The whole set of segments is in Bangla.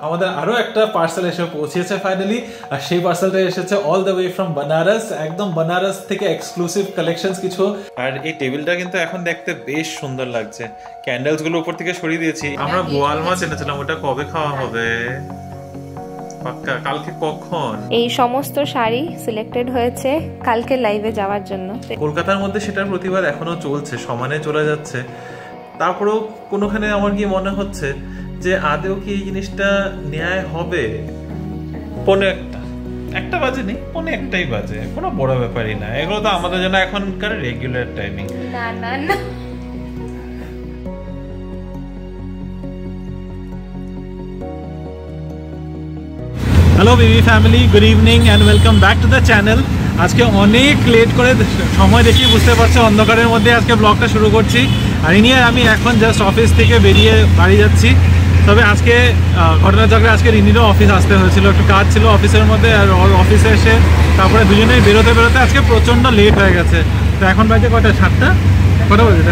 আমাদের আরো একটা পার্সেল এসে পৌঁছেছে ফাইনালি, আর সেই পার্সেলটা এসেছে all the way from Banaras, একদম বানারস থেকে এক্সক্লুসিভ কালেকশনস কিছু। আর এই টেবিলটা কিন্তু এখন দেখতে বেশ সুন্দর লাগছে, ক্যান্ডেলস গুলো উপর থেকে সরিয়ে দিয়েছি। আমরা বোয়াল মাছ এনেছিলাম, ওটা কবে খাওয়া হবে? পাক্কা কালকে। কখন? এই সমস্ত শাড়ি সিলেক্টেড হয়েছে কালকে লাইভে যাওয়ার জন্য। কলকাতার মধ্যে সেটার প্রতিবাদ এখনো চলছে, সমানে চলে যাচ্ছে। তারপরেও কোনোখানে আমার কি মনে হচ্ছে যে আদেও কি এই জিনিসটা ন্যায় হবে। পৌনে একটা বাজে নেই, পৌনে একটাই বাজে, কোনো বড় ব্যাপারই না। এগুলো তো আমাদের জন্য এখনকার রেগুলার টাইমিং। না না না, hello Bibi family, good evening and welcome back to the channel. আজকে অনেক লেট করে সময় দেখি, বুঝতে পারছো অন্ধকারের মধ্যে আজকে ব্লগটা শুরু করছি। আর নিয়ে আমি এখন জাস্ট অফিস থেকে বেরিয়ে বাড়ি যাচ্ছি। তবে আজকে ঘটনাচক্রে আজকে রিনিরও অফিস আসতে হয়েছিল, একটু কাজ ছিল অফিসের মধ্যে। আর ওর অফিসে এসে তারপরে দুজনেই বেরোতে বেরোতে আজকে প্রচণ্ড লেট হয়ে গেছে। তো এখন বাজে কটা? 7টা? কটা বাজে?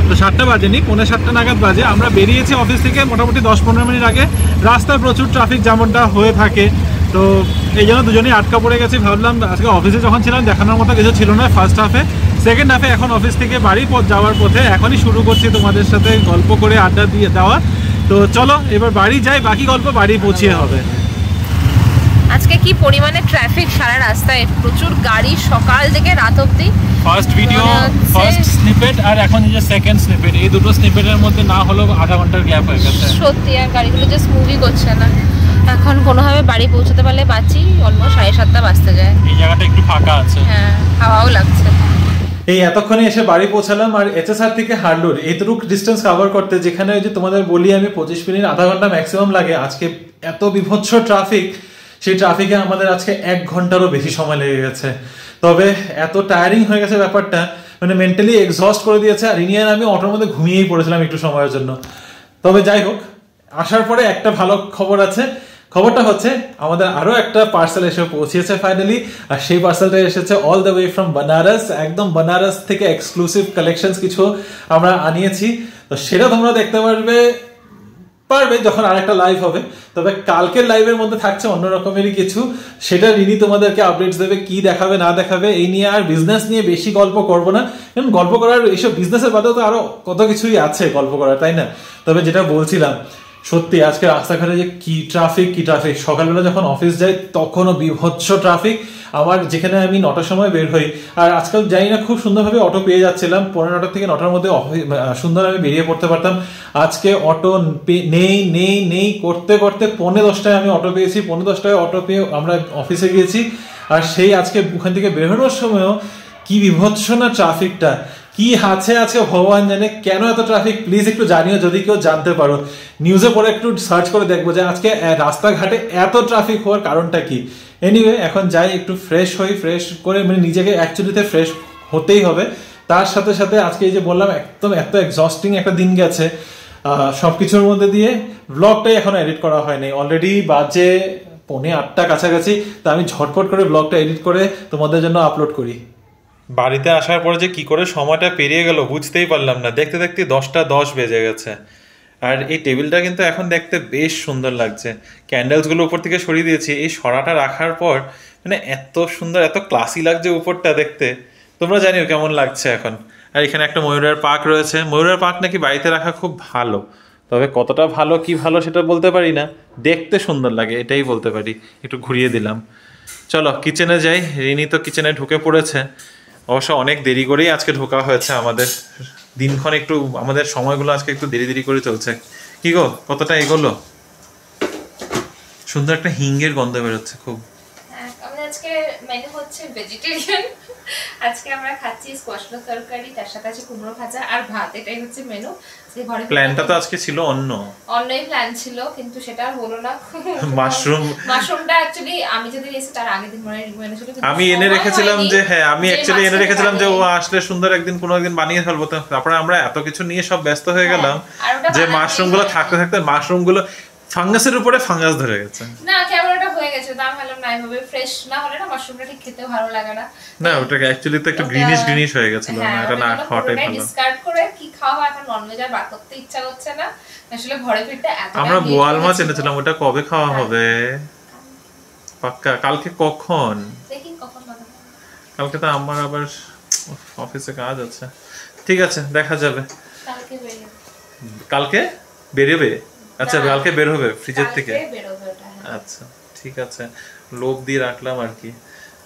তো 7টা বাজেনি, 6:45 নাগাদ বাজে। আমরা বেরিয়েছি অফিস থেকে মোটামুটি 10-15 মিনিট আগে। রাস্তায় প্রচুর ট্রাফিক যেমনটা হয়ে থাকে, তো এই জন্য দুজনেই আটকা পড়ে গেছি। ভাবলাম আজকে অফিসে যখন ছিলাম দেখানোর মতো কিছু ছিল না ফার্স্ট হাফে। সেকেন্ড হাফে এখন অফিস থেকে বাড়ি যাওয়ার পথে এখনই শুরু করছি তোমাদের সাথে গল্প করে আড্ডা দিয়ে দেওয়া। তো চলো এবার বাড়ি যাই, বাকি গল্প বাড়ি পৌঁছিয়ে হবে। আজকে কি পরিমাণে ট্রাফিক সারা রাস্তায়, প্রচুর গাড়ি সকাল থেকে রাত অবধি। ফার্স্ট ভিডিও, ফার্স্ট স্নিপেট আর এখন এই যে সেকেন্ড স্নিপেট, এই দুটো স্নিপেটের মধ্যে না হলেও আধা ঘন্টার গ্যাপ হয়ে গেছে। সত্যি, আর গাড়িগুলো জাস্ট মুভি করছে না। এখন কোনোভাবে বাড়ি পৌঁছতে পারলে বাঁচি। অলমোস্ট 7:30টা বাজতে যায়। এই জায়গাটা একটু ফাঁকা আছে, হ্যাঁ, হাওয়াও লাগছে। এই এতক্ষণে এসে বাড়ি পৌঁছালাম। আর এইচএসআর থেকে হার্ডলুর এইটুক ডিস্টেন্স কভার করতে, যেখানে ওই যে তোমাদের বলি আমি 25 মিনিট আধা ঘন্টা ম্যাক্সিমাম লাগে, আজকে এত বিভৎস ট্রাফিক, সেই ট্রাফিকে আমাদের আজকে 1 ঘন্টারও বেশি সময় লেগে গেছে। তবে এত টায়ারিং হয়ে গেছে ব্যাপারটা, মানে মেন্টালি এক্সস্ট করে দিয়েছে। আর ইনিয়ান আমি অটোর মধ্যে ঘুমিয়েই পড়েছিলাম একটু সময়ের জন্য। তবে যাই হোক, আসার পরে একটা ভালো খবর আছে। খবরটা হচ্ছে আমাদের আরো একটা পার্সেল এসে পৌঁছেছে ফাইনালি, আর সেই পার্সেলটা এসেছে all the way from Banaras, একদম বানারস থেকে এক্সক্লুসিভ কালেকশনস কিছু আমরা আনিয়েছি। তো সেটা তোমরা দেখতে পারবে যখন আরেকটা লাইভ হবে। তবে কালকের লাইভের মধ্যে থাকছে অন্য রকমেরই কিছু, সেটা রিনি তোমাদেরকে আপডেটস দেবে, কি দেখাবে না দেখাবে। এই নিয়ে আর বিজনেস নিয়ে বেশি গল্প করব না, কারণ গল্প করার এইসব বিজনেসের বাদেও তো আরো কত কিছুই আছে গল্প করার, তাই না? তবে যেটা বলছিলাম, সত্যি আজকে রাস্তাঘাটে যে কি ট্রাফিক, সকালবেলা যখন অফিস যাই তখনও বিভৎস ট্রাফিক। আমার যেখানে আমি 9টার সময় বের হই, আর আজকাল জানি না খুব সুন্দরভাবে অটো পেয়ে যাচ্ছিলাম, 9:15 থেকে 9টার মধ্যে সুন্দর আমি বেরিয়ে পড়তে পারতাম। আজকে অটো নেই নেই নেই করতে করতে 9:45 আমি অটো পেয়েছি। 9:45 অটো পেয়ে আমরা অফিসে গিয়েছি। আর সেই আজকে ওখান থেকে বেরোনোর সময়ও কি বিভৎস না ট্রাফিকটা, কি আছে আজকে ভগবান জানে। কেন এত ট্রাফিক প্লিজ একটু জানিও যদি কেউ জানতে পারো। নিউজে পরে একটু সার্চ করে দেখবো যে আজকে রাস্তাঘাটে এত ট্রাফিক হওয়ার কারণটা কি। এনিওয়ে এখন যাই একটু ফ্রেশ হই, ফ্রেশ করে মানে নিজেকে অ্যাকচুয়ালিতে ফ্রেশ হতেই হবে। তার সাথে সাথে আজকে এই যে বললাম একদম এত এক্সস্টিং একটা দিন গেছে সবকিছুর মধ্যে দিয়ে। ব্লগটাই এখনো এডিট করা হয়নি, অলরেডি বাজে 7:45 কাছাকাছি। তা আমি ঝটপট করে ব্লগটা এডিট করে তোমাদের জন্য আপলোড করি। বাড়িতে আসার পরে যে কি করে সময়টা পেরিয়ে গেল বুঝতেই পারলাম না, দেখতে দেখতে 10:10 বেজে গেছে। আর এই টেবিলটা কিন্তু এখন দেখতে বেশ সুন্দর লাগছে, ক্যান্ডেলসগুলো উপর থেকে সরিয়ে দিয়েছি। এই সরাটা রাখার পর মানে এত সুন্দর, এত ক্লাসি লাগছে উপরটা দেখতে। তোমরা জানিও কেমন লাগছে এখন। আর এখানে একটা ময়ূরের পাক রয়েছে। ময়ূরের পাক নাকি বাড়িতে রাখা খুব ভালো, তবে কতটা ভালো কি ভালো সেটা বলতে পারি না, দেখতে সুন্দর লাগে এটাই বলতে পারি। একটু ঘুরিয়ে দিলাম। চলো কিচেনে যাই। রিনি তো কিচেনে ঢুকে পড়েছে। অবশ্য অনেক দেরি করেই আজকে ঢোকা হয়েছে আমাদের। দিনক্ষণ একটু আমাদের সময়গুলো আজকে একটু দেরি দেরি করে চলছে। কি গো, কতটা এগোলো? সুন্দর একটা হিঙ্গের গন্ধ বেরোচ্ছে খুব। আমাদের আজকে মেনু হচ্ছে ভেজিটেরিয়ান। আজকে আমরা খাচ্ছি স্কোয়াশ তরকারি, তার সাথে আছে কুমড়ো ভাজা আর ভাত। এটাই হচ্ছে মেনু। প্ল্যানটা তো আজকে ছিল অন্যই প্ল্যান ছিল, কিন্তু সেটা আর হলো না। মাশরুমটা অ্যাকচুয়ালি আমি যদি এসে তার আগের দিন মনে ছিল, আমি এনে রেখেছিলাম যে হ্যাঁ আমি অ্যাকচুয়ালি এনে রেখেছিলাম যে ও আসলে সুন্দর একদিন কোনো একদিন বানিয়ে ফেলবো। তারপরে আমরা এত কিছু নিয়ে সব ব্যস্ত হয়ে গেলাম যে মাশরুমগুলো থাকতে থাকতে মাশরুমগুলো ফাঙ্গাসের উপরে ফাঙ্গাস ধরে গেছে। না, কেমন একটা হয়ে গেছে এসে তো আমি ভাবলাম না এভাবে ফ্রেশ না হলে না মাশরুমটা ঠিক খেতে ভালো লাগে না। না ওটা অ্যাকচুয়ালি তো একটু গ্রিনিশ হয়ে গেছিল, না এটা না খাওয়াটাই ভালো। ডিসকার্ড করে কি খাওয়া, এখন ননভেজ আর বার করতে ইচ্ছা করছে না আসলে। ঘরে ফিরতে এত আমরা বোয়াল মাছ এনেছিলাম, ওটা কবে খাওয়া হবে? পাক্কা কালকে। কখন? দেখি কখন হবে। কালকে তো আমার আবার অফিসে কাজ আছে। ঠিক আছে দেখা যাবে। কালকে বেরোবে? কালকে বেরোবে? আচ্ছা কালকে বের হবে ফ্রিজের থেকে? আচ্ছা ঠিক আছে, লোভ দিয়ে রাখলাম আর কি।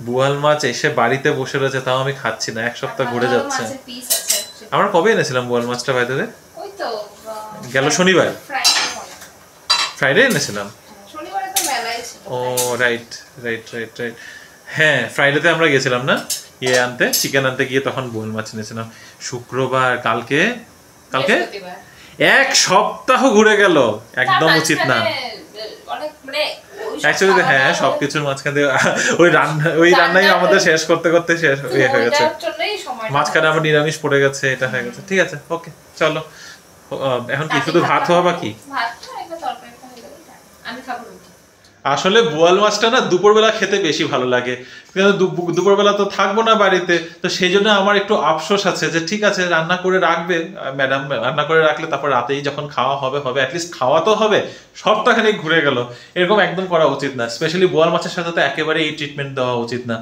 বোয়াল মাছ এসে বাড়িতে বসে রয়েছে, তাও আমি খাচ্ছি না, এক সপ্তাহ ঘুরে যাচ্ছে। আমরা কবে এনেছিলাম বোয়াল মাছটা বাইরে? ওই তো গেল শনিবার, ফ্রাইডে এনেছিলাম। শনিবারে তো মেলাই ছিল। ও রাইট রাইট রাইট রাইট, হ্যাঁ ফ্রাইডেতে আমরা গেছিলাম না আনতে, চিকেন আনতে গিয়ে তখন বোয়াল মাছ এনেছিলাম। শুক্রবার, কালকে এক সপ্তাহ ঘুরে গেল, একদম উচিত না। অ্যাকচুয়ালি হ্যাঁ সবকিছুর মাঝখানে ওই রান্নাই আমাদের শেষ করতে করতে শেষ হয়ে গেছে, মাঝখানে আমার নিরামিষ পড়ে গেছে, এটা হয়ে গেছে। ঠিক আছে ওকে চলো, এখন কি শুধু ভাত হওয়া বাকি? আসলে বোয়াল মাছটা না দুপুরবেলা খেতে বেশি ভালো লাগে, কিন্তু দুপুরবেলা তো থাকবো না বাড়িতে, তো সেই জন্য আমার একটু আফসোস আছে যে ঠিক আছে রান্না করে রাখবে ম্যাডাম, রান্না করে রাখলে তারপর রাতেই যখন খাওয়া হবে অ্যাটলিস্ট খাওয়া তো হবে। সপ্তাহখানি ঘুরে গেল, এরকম একদম করা উচিত না। স্পেশালি বোয়াল মাছের সাথে তো একেবারে এই ট্রিটমেন্ট দেওয়া উচিত না।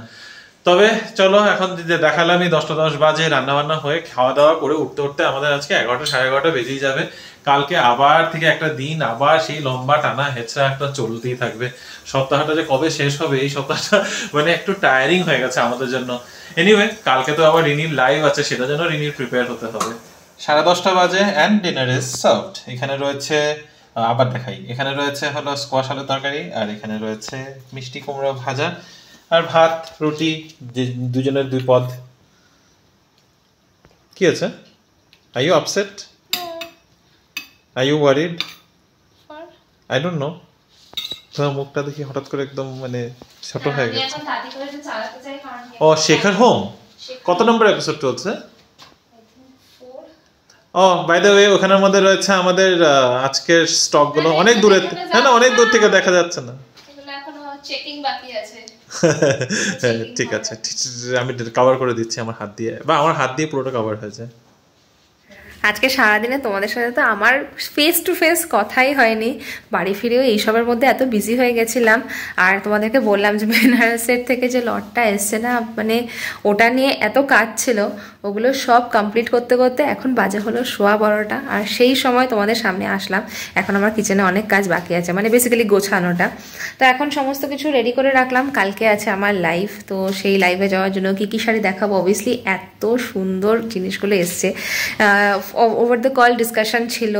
তবে চলো এখন যে দেখালামই 10টা 10 বাজে, রান্না বান্না হয়ে খাওয়া দাওয়া করে উঠতে উঠতে আমাদের আজকে 11টা 11:30 বেজেই যাবে। কালকে আবার থেকে একটা দিন, আবার সেই লম্বা টানা হেঁচড়া একটা চলতেই থাকবে। সপ্তাহটা যে কবে শেষ হবে, এই সপ্তাহটা মানে একটু টায়ারিং হয়ে গেছে আমাদের জন্য। এনিওয়ে কালকে তো আবার রিনির লাইভ আছে, সেটার জন্য রিনির প্রিপেয়ার হতে হবে। 10:30 বাজে অ্যান্ড ডিনার ইজ সার্ভড। এখানে রয়েছে, আবার দেখাই, এখানে রয়েছে হলো স্কোয়াশ আলুর তরকারি, আর এখানে রয়েছে মিষ্টি কুমড়ো ভাজা, আর ভাত, রুটি, দুজনের 2 পদ। কি আছে? Are you upset? Are you worried? I don't know, তোমার মুখটা দেখি হঠাৎ করে একদম মানে ছোট হয়ে গেছে। ও শেখার হোম কত নম্বর এপিসোড চলছে? ও বাই দ্য ওয়ে ওখানের মধ্যে রয়েছে আমাদের আজকের স্টক গুলো, অনেক দূরে, হ্যাঁ না অনেক দূর থেকে দেখা যাচ্ছে না। চেকিং বাকি আছে। ঠিক আছে আমি কভার করে দিচ্ছি আমার হাত দিয়ে, বা আমার হাত দিয়ে পুরোটা কভার হয়ে যায়। আজকে সারাদিনে তোমাদের সাথে তো আমার ফেস টু ফেস কথাই হয়নি, বাড়ি ফিরেও এইসবের মধ্যে এত বিজি হয়ে গেছিলাম। আর তোমাদেরকে বললাম যে বেনারসের থেকে যে লটটা এসছে না, মানে ওটা নিয়ে এত কাজ ছিল, ওগুলো সব কমপ্লিট করতে করতে এখন বাজে হলো 12:15, আর সেই সময় তোমাদের সামনে আসলাম। এখন আমার কিচেনে অনেক কাজ বাকি আছে, মানে বেসিক্যালি গোছানোটা। তো এখন সমস্ত কিছু রেডি করে রাখলাম, কালকে আছে আমার লাইভ, তো সেই লাইভে যাওয়ার জন্য কী কী শাড়ি দেখাবো। অবভিয়াসলি এত সুন্দর জিনিসগুলো এসছে, ওভার দ্য কল ডিসকাশন ছিল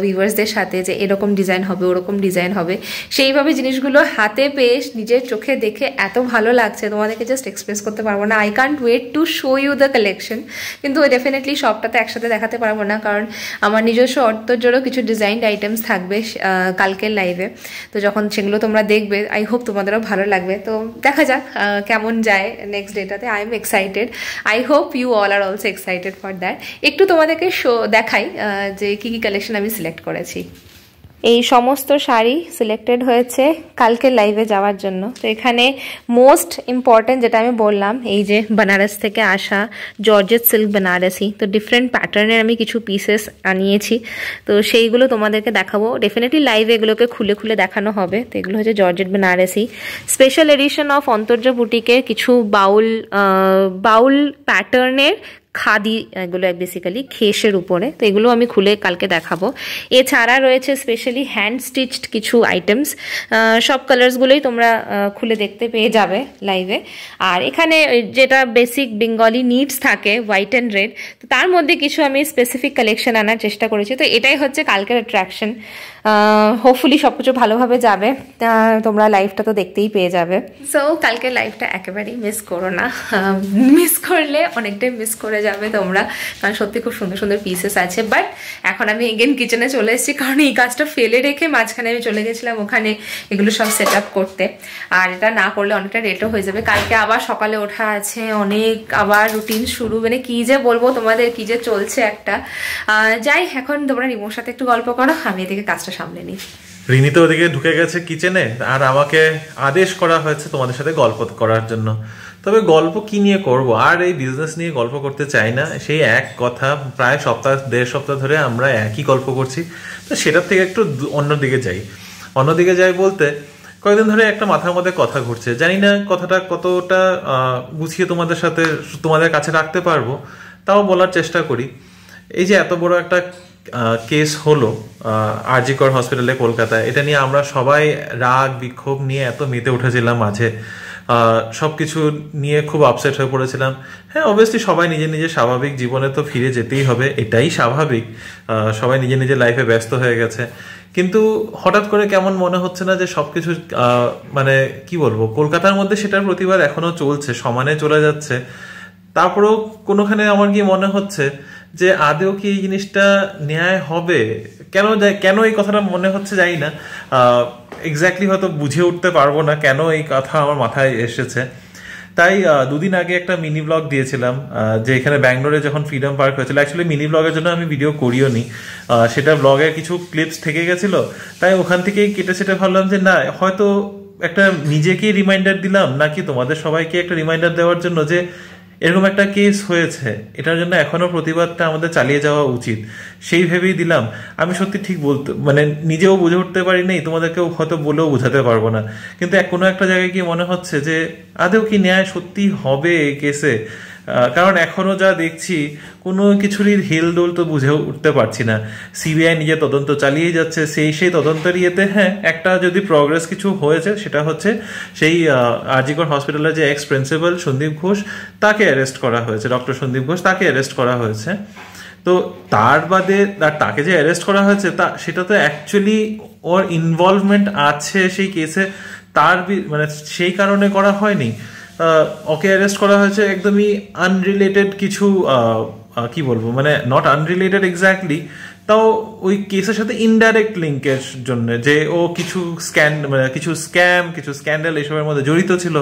ভিউয়ার্সদের সাথে যে এরকম ডিজাইন হবে, ওরকম ডিজাইন হবে। সেইভাবে জিনিসগুলো হাতে পেয়ে নিজের চোখে দেখে এত ভালো লাগছে, তোমাদেরকে জাস্ট এক্সপ্রেস করতে পারবো না। I can't wait to show you the collection, কিন্তু ডেফিনেটলি সবটাতে একসাথে দেখাতে পারবো না, কারণ আমার নিজস্ব অর্থজোড়ও কিছু ডিজাইনড আইটেমস থাকবে কালকের লাইভে। তো যখন সেগুলো তোমরা দেখবে আই হোপ তোমাদেরও ভালো লাগবে। তো দেখা যাক কেমন যায় নেক্সট ডেটাতে। I am excited, I hope you all are also excited for that. একটু তোমাদেরকে দেখাই যে কি কি কালেকশন আমি সিলেক্ট করেছি। এই সমস্ত শাড়ি সিলেক্টেড হয়েছে কালকে লাইভে যাওয়ার জন্য। তো এখানে মোস্ট ইম্পর্টেন্ট যেটা আমি বললাম, এই যে বেনারস থেকে আসা জর্জেট সিল্ক বেনারসি, তো ডিফারেন্ট প্যাটার্নের আমি কিছু পিসেস আনিয়েছি, তো সেইগুলো তোমাদেরকে দেখাবো। ডেফিনেটলি লাইভে এগুলোকে খুলে খুলে দেখানো হবে। তো এগুলো হচ্ছে georgette Banarasi, special edition of Antarya বুটিকের কিছু বাউল প্যাটার্নের খাদি, এগুলো বেসিক্যালি খেসের উপরে। তো এগুলো আমি খুলে কালকে দেখাবো। এছাড়া রয়েছে স্পেশালি হ্যান্ড স্টিচড কিছু আইটেমস, সব কালার্সগুলোই তোমরা খুলে দেখতে পেয়ে যাবে লাইভে। আর এখানে যেটা বেসিক বেঙ্গলি নিডস থাকে হোয়াইট অ্যান্ড রেড, তো তার মধ্যে কিছু আমি স্পেসিফিক কালেকশন আনার চেষ্টা করেছি। তো এটাই হচ্ছে কালকের অ্যাট্রাকশন। হোপফুলি সব কিছু ভালোভাবে যাবে, তোমরা লাইভটা তো দেখতেই পেয়ে যাবে। সো কালকের লাইভটা একেবারেই মিস করো না, মিস করলে অনেকটাই মিস করে যাবে তোমরা, কারণ সত্যি খুব সুন্দর সুন্দর পিসেস আছে। বাট এখন আমি এগেন কিচেনে চলে এসেছি, কারণ এই কাজটা ফেলে রেখে মাঝখানে আমি চলে গেছিলাম ওখানে এগুলো সব সেট আপ করতে, আর এটা না করলে অনেকটা লেটও হয়ে যাবে। কালকে আবার সকালে ওঠা আছে, অনেক আবার রুটিন শুরু, মানে কি যে বলবো তোমাদের, কি যে চলছে একটা। যাই, এখন তোমরা রিমোর সাথে একটু গল্প করো, আমি এদিকে কাজটা সামলে নিই। রিনি তো ওদিকে ঢুকে গেছে কিচেনে, আর আমাকে আদেশ করা হয়েছে তোমাদের সাথে গল্প করার জন্য। তবে গল্প কি নিয়ে করব, আর এই বিজনেস নিয়ে গল্প করতে চাই না। সেই এক কথা প্রায় দেড় সপ্তাহ ধরে আমরা একই গল্প করছি। তো সেটার থেকে একটু অন্যদিকে যাই বলতে কয়েকদিন ধরে একটা মাথার মধ্যে কথা ঘুরছে, জানি না কথাটা কতটা গুছিয়ে তোমাদের কাছে রাখতে পারবো, তাও বলার চেষ্টা করি। এই যে এত বড় একটা কেস হলো আর.জি. কর হসপিটালে কলকাতায়, এটা নিয়ে আমরা সবাই রাগ বিক্ষোভ নিয়ে এত মেতে উঠেছিলাম মাঝে, সবকিছু নিয়ে খুব আপসেট হয়ে পড়েছিলাম। হ্যাঁ, অবভিয়াসলি সবাই নিজের স্বাভাবিক জীবনে তো ফিরে যেতেই হবে, এটাই স্বাভাবিক। সবাই নিজের লাইফে ব্যস্ত হয়ে গেছে, কিন্তু হঠাৎ করে কেমন মনে হচ্ছে না যে সবকিছু মানে কি বলবো, কলকাতার মধ্যে সেটার প্রতিবাদ এখনো চলছে, সমানে চলে যাচ্ছে। তারপরেও কোনোখানে আমার কি মনে হচ্ছে যে আদেও কি এই জিনিসটা ন্যায় হবে, কেন এই কথাটা মনে হচ্ছে জানি না, এক্স্যাক্টলি হয়তো বুঝে উঠতে পারবো না কেন এই কথা আমার মাথায় এসেছে। তাই দুদিন আগে একটা মিনি ব্লগ দিয়েছিলাম, যে এখানে ব্যাঙ্গালোরে যখন ফ্রিডম পার্ক হয়েছিল। অ্যাকচুয়ালি মিনি ব্লগের জন্য আমি ভিডিও করিও নি, সেটা ব্লগের কিছু ক্লিপস থেকে গেছিল, তাই ওখান থেকেই কেটে সেটা ভাবলাম যে না, হয়তো একটা নিজেকেই রিমাইন্ডার দিলাম, নাকি তোমাদের সবাইকে একটা রিমাইন্ডার দেওয়ার জন্য যে এরকম একটা কেস হয়েছে, এটার জন্য এখনো প্রতিবাদটা আমাদের চালিয়ে যাওয়া উচিত, সেই ভেবেই দিলাম। আমি সত্যি ঠিক মানে নিজেও বুঝে উঠতে পারি নাই, তোমাদেরকেও হয়তো বলেও বোঝাতে পারবো না, কিন্তু কোনো একটা জায়গায় কি মনে হচ্ছে যে আদেও কি ন্যায় সত্যি হবে এই কেসে। কারণ এখনো যা দেখছি কোনো কিছুরই হেলদোল তো বুঝে উঠতে পারছি না। সিবিআই নিজে তদন্ত চালিয়ে যাচ্ছে, সেই তদন্তের ইয়েতে হ্যাঁ একটা যদি প্রগ্রেস কিছু হয়েছে, সেটা হচ্ছে সেই আর.জি. কর হসপিটালের যে এক্স প্রিন্সিপাল সন্দীপ ঘোষ, তাকে অ্যারেস্ট করা হয়েছে, ডক্টর সন্দীপ ঘোষ, তাকে অ্যারেস্ট করা হয়েছে। তো তার বাদে তাকে যে অ্যারেস্ট করা হয়েছে সেটা তো অ্যাকচুয়ালি ওর ইনভলভমেন্ট আছে সেই কেসে, মানে সেই কারণে করা হয়নি। ওকে অ্যারেস্ট করা হয়েছে একদমই আনরিলেটেড কিছু, কি বলবো, মানে নট আনরিলেটেড এক্স্যাক্টলি, তাও ওই কেসের সাথে ইনডাইরেক্ট লিঙ্কের জন্য, যে ও কিছু স্ক্যাম কিছু স্ক্যান্ডাল এসবের মধ্যে জড়িত ছিল,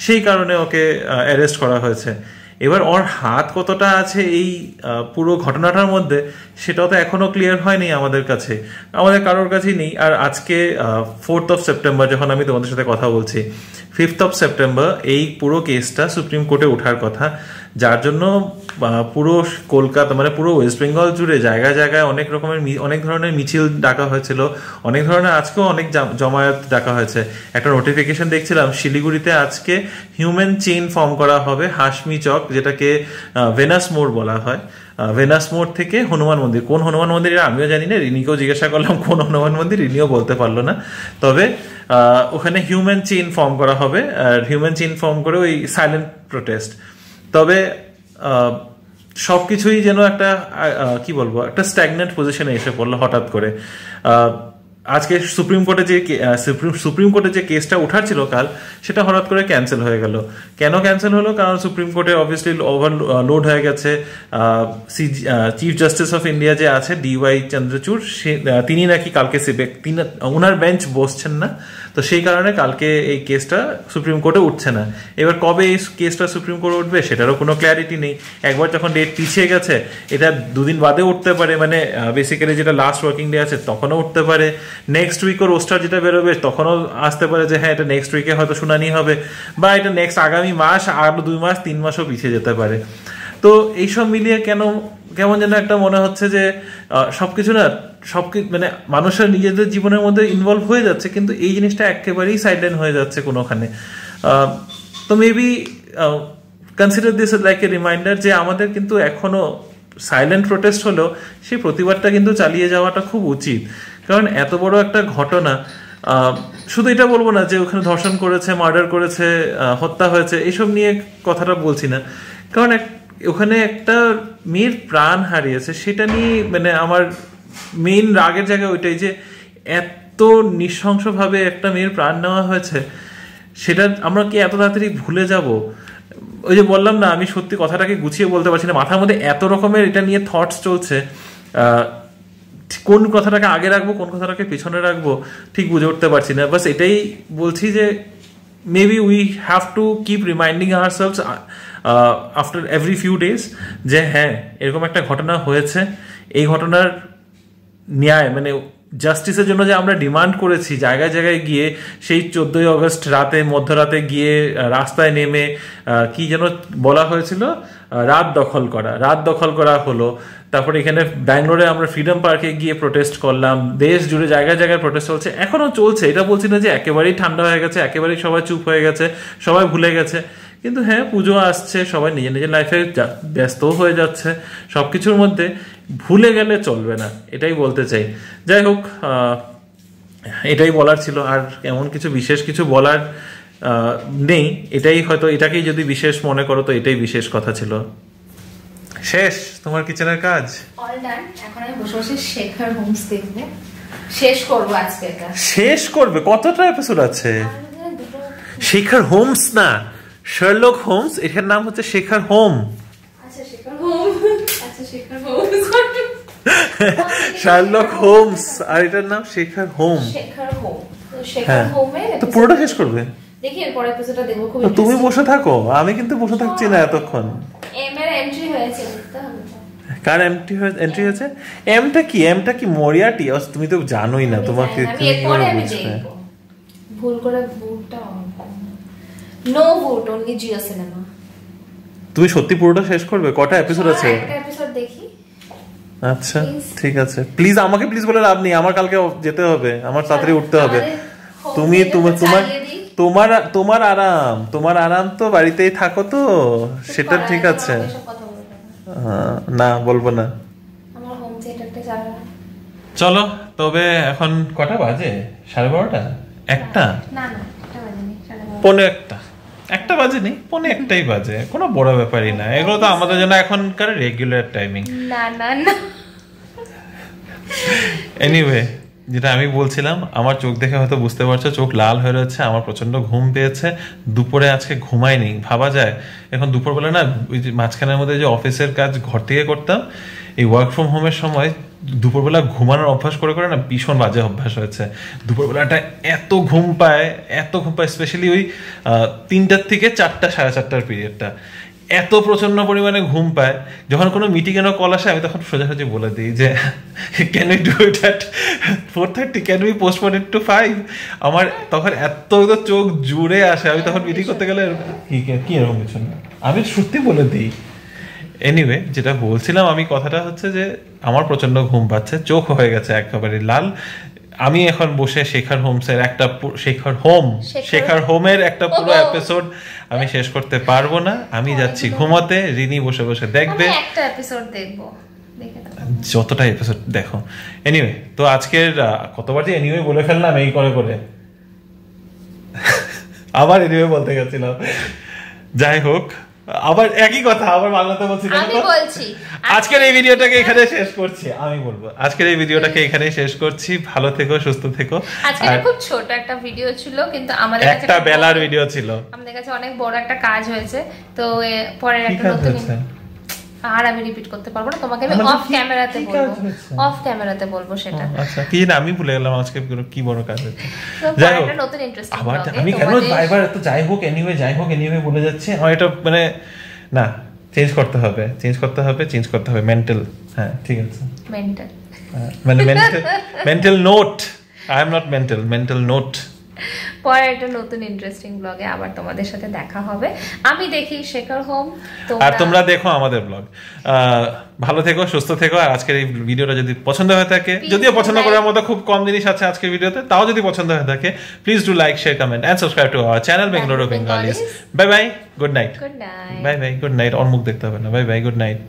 সেই কারণে ওকে অ্যারেস্ট করা হয়েছে। এবার ওর হাত কতটা আছে এই পুরো ঘটনাটার মধ্যে, সেটাও তো এখনো ক্লিয়ার হয়নি আমাদের কারোর কাছেই নেই। আর আজকে 4th of September যখন আমি তোমাদের সাথে কথা বলছি, 5th of September এই পুরো কেসটা সুপ্রিম কোর্টে ওঠার কথা, যার জন্য পুরো কলকাতা মানে পুরো ওয়েস্ট বেঙ্গল জুড়ে জায়গায় অনেক ধরনের মিছিল ডাকা হয়েছিল, অনেক ধরনের আজকেও অনেক জমায়েত ডাকা হয়েছে। একটা নোটিফিকেশন দেখছিলাম, শিলিগুড়িতে আজকে হিউম্যান চেইন ফর্ম করা হবে হাসমি চক, যেটাকে ভেনাস মোড় বলা হয়। ভেনাস মোড় থেকে হনুমান মন্দির, কোন হনুমান মন্দির আমিও জানি না, রিনিকেও জিজ্ঞাসা করলাম কোন হনুমান মন্দির, রিনিও বলতে পারলো না। তবে ওখানে হিউম্যান চেইন ফর্ম করা হবে, আর হিউম্যান চেইন ফর্ম করে ওই সাইলেন্ট প্রোটেস্ট। তবে সবকিছুই যেন একটা কি বলবো, একটা স্ট্যাগনেন্ট পজিশনে এসে পড়লো হঠাৎ করে। আজকে সুপ্রিম কোর্টে যে কেসটা ওঠার ছিল কাল, সেটা হঠাৎ করে ক্যান্সেল হয়ে গেল। কেন ক্যান্সেল হলো? কারণ সুপ্রিম কোর্টে অবভিয়াসলি ওভারলোড হয়ে গেছে। চিফ জাস্টিস অফ ইন্ডিয়া যে আছে DY চন্দ্রচূড়, তিনি নাকি কালকে ওনার বেঞ্চ বসছেন না, তো সেই কারণে কালকে এই কেসটা সুপ্রিম কোর্টে উঠছে না। এবার কবে এই কেসটা সুপ্রিম কোর্টে উঠবে সেটারও কোনো ক্ল্যারিটি নেই। একবার যখন ডেট পিছিয়ে গেছে, এটা দুদিন বাদে উঠতে পারে, মানে বেসিক্যালি যেটা লাস্ট ওয়ার্কিং ডে আছে তখনও উঠতে পারে। নেক্সট উইকও রোস্টার যেটা বেরোবে তখনও আসতে পারে যে হ্যাঁ এটা নেক্সট উইকে হয়তো শুনানি হবে, বা এটা নেক্সট আগামী মাস, আরো 2 মাস 3 মাসও পিছিয়ে যেতে পারে। তো এইসব মিলিয়ে কেমন যেন একটা মনে হচ্ছে যে সবকিছু মানে মানুষের নিজেদের জীবনের মধ্যে ইনভলভ হয়ে যাচ্ছে, কিন্তু এই জিনিসটা একেবারেই সাইডলাইন হয়ে যাচ্ছে কোনোখানে। তো maybe consider this like a reminder যে আমাদের কিন্তু এখনো সাইলেন্ট প্রোটেস্ট হলেও সেই প্রতিবাদটা কিন্তু চালিয়ে যাওয়াটা খুব উচিত। কারণ এত বড় একটা ঘটনা, শুধু এটা বলবো না যে ওখানে ধর্ষণ করেছে, মার্ডার করেছে, হত্যা হয়েছে, এইসব নিয়ে কথাটা বলছি না। কারণ ওখানে একটা মেয়ের প্রাণ হারিয়েছে, সেটা নিয়ে মানে আমার মেইন রাগের জায়গায় ওইটাই যে এত নৃশংসভাবে একটা মেয়ের প্রাণ নেওয়া হয়েছে, সেটা আমরা কি এত তাড়াতাড়ি ভুলে যাব? ওই যে বললাম না, আমি সত্যি কথাটাকে গুছিয়ে বলতে পারছি না, মাথার মধ্যে এত রকমের এটা নিয়ে থটস চলছে, কোন কথাটাকে আগে রাখবো কোন কথাটাকে পিছনে রাখবো ঠিক বুঝে উঠতে পারছি না। বাস এটাই বলছি যে maybe we have to keep reminding ourselves after every few days যে হ্যাঁ এরকম একটা ঘটনা হয়েছে, এই ঘটনার ন্যায় মানে জাস্টিসের জন্য যে আমরা ডিমান্ড করেছি জায়গায় জায়গায় গিয়ে, সেই 14ই আগস্ট রাতে মধ্যরাতে গিয়ে রাস্তায় নেমে কি যেন বলা হয়েছিল, রাত দখল করা হলো। তারপরে এখানে ব্যাঙ্গালোরে আমরা ফ্রিডম পার্কে গিয়ে প্রোটেস্ট করলাম, দেশ জুড়ে জায়গায় জায়গায় প্রোটেস্ট চলছে, এখনো চলছে। এটা বলছি না যে একেবারেই ঠান্ডা হয়ে গেছে, একেবারেই সবাই চুপ হয়ে গেছে, সবাই ভুলে গেছে, কিন্তু হ্যাঁ পুজো আসছে, সবাই নিজের নিজের লাইফে ব্যস্তও হয়ে যাচ্ছে। সব কিছুর মধ্যে ভুলে গেলে চলবে না, এটাই বলতে চাই। যাই হোক, এটাই বলার ছিল, আর এমন কিছু বিশেষ কিছু বলার নেই। এটাই হয়তো, এটাকেই যদি বিশেষ মনে করো তো এটাই বিশেষ কথা ছিল। শেষ তোমার কিচেনের কাজ? All done. এখন আমি বসে বসে শেখার হোমস দেখব, শেষ করব আজকে। এটা শেষ করবে? কতটা এপিসোড আছে? শেখার হোমস না, শার্লক হোমস। এটার নাম হচ্ছে শেখার হোম। আচ্ছা শেখার হোম, আচ্ছা শেখার হোম, শার্লক হোমস, আর এটার নাম শেখার হোম। শেখার হোম, তো শেখার হোমে তো পুরোটা শেষ করবে? দেখি এরপর এপিসোডটা দেখব। খুব তুমি বসে থাকো, আমি কিন্তু বসে থাকছি না এতক্ষণ। এম এর এন্ট্রি হয়েছে, দেখতে হবে। কার এন্ট্রি হয়েছে? এমটা কি মরিয়াটি? তুমি তো জানোই না, তোমাকে আমি এরপরে আমি দেখব। ভুল করে বুটটা নো বুট, অনলি জিও সিনেমা। তুমি সত্যি পুরোটা শেষ করবে? কটা এপিসোড আছে? একটা এপিসোড দেখি। আচ্ছা ঠিক আছে, প্লিজ আমাকে প্লিজ বলে লাভ নেই, আমার কালকে যেতে হবে, আমার তাড়াতাড়ি উঠতে হবে। তুমি তোমার আরাম তো বাড়িতেই থাকো তো, সেটা ঠিক আছে। না বলবো না। চলো তবে এখন কটা বাজে? 12:30? 1টা? পৌনে 1টা? 1টা বাজেনি, পৌনে 1টাই বাজে, কোনো বড় ব্যাপারই না। এগুলো তো আমাদের জন্য এখনকার রেগুলার টাইমিং। এনিওয়ে, যেটা আমি বলছিলাম, আমার চোখ দেখে হয়তো বুঝতে পারছো চোখ লাল হয়ে রয়েছে, আমার প্রচন্ড ঘুম পেয়েছে। দুপুরে আজকে ঘুমাইনি, ভাবা যায় এখন দুপুরবেলা না, ওই যে মাঝখানের মধ্যে যে অফিসের কাজ ঘর থেকে করতাম, এই ওয়ার্ক ফ্রম হোমের সময় দুপুরবেলা ঘুমানোর অভ্যাস করে করে না ভীষণ বাজে অভ্যাস হয়েছে। দুপুরবেলাটা এত ঘুম পায়, স্পেশালি ওই 3টার থেকে 4টা, 4:30টার পিরিয়ডটা এত প্রচন্ড পরিমাণে ঘুম পায়। যখন কোনো মিটিং এর কল আসে, আমি তখন সোজাসুজি বলে দিই যে can we do it at 4:30, can we postpone it to 5। আমার তখন এত চোখ জুড়ে আসে, আমি তখন মিটিং করতে গেলে কি এরকম কিছু না, আমি সত্যি বলে দিই। এনিওয়ে, যেটা বলছিলাম আমি, কথাটা হচ্ছে যে আমার প্রচন্ড ঘুম পাচ্ছে, চোখ হয়ে গেছে একেবারে লাল। আমি এখন বসে শেখার হোমের একটা পুরো এপিসোড আমি শেষ করতে পারবো না। আমি যাচ্ছি ঘুমাতে, রিনি বসে বসে দেখবে। একটা এপিসোড দেখবো, যতটা এপিসোড দেখো। এনিওয়ে, তো আজকের কতবার যে এনিওয়ে বলে ফেললাম এই করে করে, আবার এনিওয়ে বলতে গেছিলাম। যাই হোক, আবার একই কথা আবার বাংলাতে বলছি। আজকের এই ভিডিওটাকে এখানে শেষ করছি। আজকের এই ভিডিওটাকে এখানে শেষ করছি। ভালো থেকো, সুস্থ থেকো। আজকে খুব ছোট একটা ভিডিও ছিল, কিন্তু আমাদের কাছে একটা বেলার ভিডিও ছিল, আমাদের কাছে অনেক বড় একটা কাজ হয়েছে। তো পরের একটা নতুন, আর আমি রিপিট করতে পারবো না, তোমাকে আমি অফ ক্যামেরাতে বলবো সেটা। আচ্ছা, কি না আমি ভুলে গেলাম আজকে কি বড় কাজ হয়েছে। যাই হোক, নতুন ইন্টারেস্টিং আবার আমি কেন বারবার এত যাই হোক এনিওয়ে বলে যাচ্ছি। আমার এটা মানে না, চেঞ্জ করতে হবে মেন্টাল। হ্যাঁ ঠিক আছে, মানে mental note. I am not mental note. পরে একটা নতুন ইন্টারেস্টিং ব্লগে আবার তোমাদের সাথে দেখা হবে। আমি দেখি শেখার হোম, আর তোমরা দেখো আমাদের ব্লগ। ভালো থেকো, সুস্থ থেকো। আর আজকের এই ভিডিওটা যদি পছন্দ হয়ে থাকে, যদিও পছন্দ করার মতো খুব কম জিনিস আছে আজকের ভিডিওতে, তাও যদি পছন্দ হয়ে থাকে, please do like, share, comment and subscribe to our channel Bengaluru Bengalis. Bye bye, good night. Bye bye, good night. ওর মুখ দেখতে হবে না। Bye bye, good night.